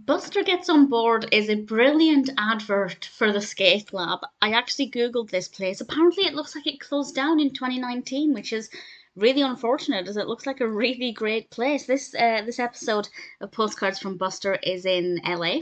Buster Gets on Board is a brilliant advert for the skate lab. I actually googled this place. Apparently, it looks like it closed down in 2019, which is really unfortunate, as it looks like a really great place. This episode of Postcards from Buster is in LA,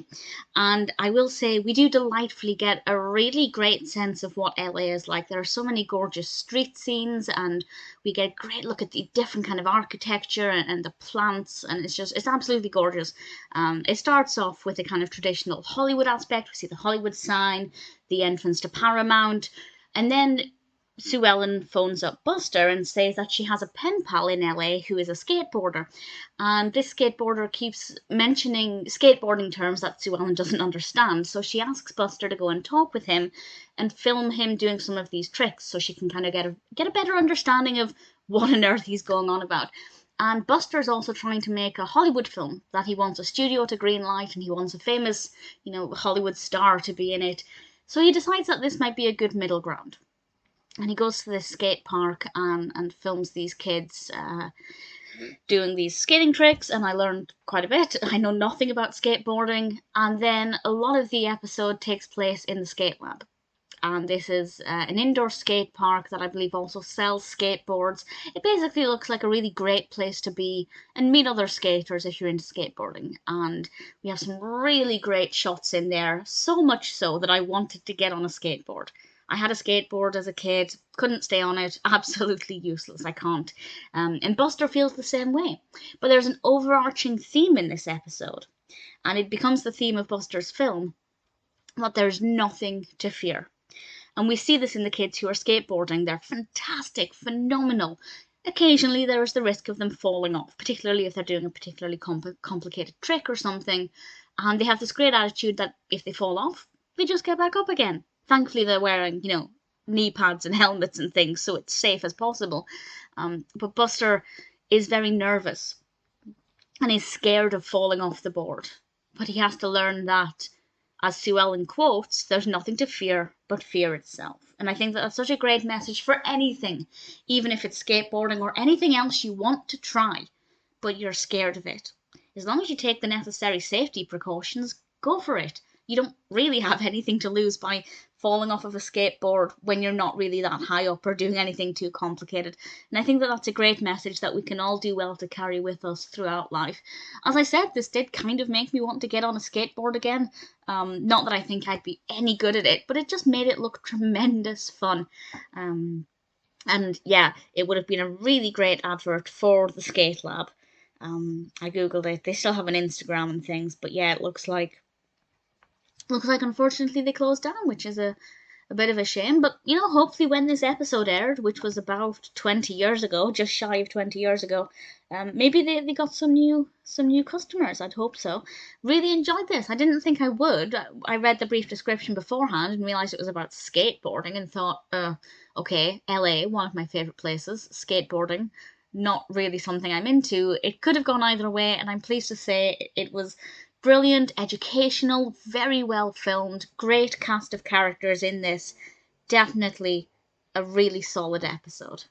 and I will say we do delightfully get a really great sense of what LA is like. There are so many gorgeous street scenes, and we get a great look at the different kind of architecture and the plants, and it's absolutely gorgeous. It starts off with a kind of traditional Hollywood aspect. We see the Hollywood sign, the entrance to Paramount, and then Sue Ellen phones up Buster and says that she has a pen pal in LA who is a skateboarder. And this skateboarder keeps mentioning skateboarding terms that Sue Ellen doesn't understand. So she asks Buster to go and talk with him and film him doing some of these tricks so she can kind of get a better understanding of what on earth he's going on about. And Buster's also trying to make a Hollywood film that he wants a studio to greenlight, and he wants a famous, Hollywood star to be in it. So he decides that this might be a good middle ground. And he goes to this skate park and films these kids doing these skating tricks, and I learned quite a bit. I know nothing about skateboarding, and then a lot of the episode takes place in the skate lab. And this is an indoor skate park that I believe also sells skateboards. It basically looks like a really great place to be and meet other skaters if you're into skateboarding. And we have some really great shots in there, so much so that I wanted to get on a skateboard. I had a skateboard as a kid, couldn't stay on it, absolutely useless, I can't. And Buster feels the same way. But there's an overarching theme in this episode, and it becomes the theme of Buster's film, that there's nothing to fear. And we see this in the kids who are skateboarding. They're fantastic, phenomenal. Occasionally, there is the risk of them falling off, particularly if they're doing a particularly complicated trick or something. And they have this great attitude that if they fall off, they just get back up again. Thankfully, they're wearing, knee pads and helmets and things, so it's safe as possible. But Buster is very nervous and he's scared of falling off the board. But he has to learn that, as Sue Ellen quotes, there's nothing to fear but fear itself. And I think that that's such a great message for anything, even if it's skateboarding or anything else you want to try, but you're scared of it. As long as you take the necessary safety precautions, go for it. You don't really have anything to lose by falling off of a skateboard when you're not really that high up or doing anything too complicated. And I think that that's a great message that we can all do well to carry with us throughout life. As I said, this did kind of make me want to get on a skateboard again. Not that I think I'd be any good at it, but it just made it look tremendous fun. And yeah, it would have been a really great advert for the skate lab. I googled it. They still have an Instagram and things, but yeah, it looks like unfortunately they closed down, which is a bit of a shame. But hopefully when this episode aired, which was about 20 years ago, just shy of 20 years ago, maybe they got some new customers. I'd hope so. Really enjoyed this. I didn't think I would. I read the brief description beforehand and realized it was about skateboarding and thought, okay, LA, one of my favorite places, skateboarding. Not really something I'm into. It could have gone either way, and I'm pleased to say it was brilliant, educational, very well filmed, great cast of characters in this. Definitely a really solid episode.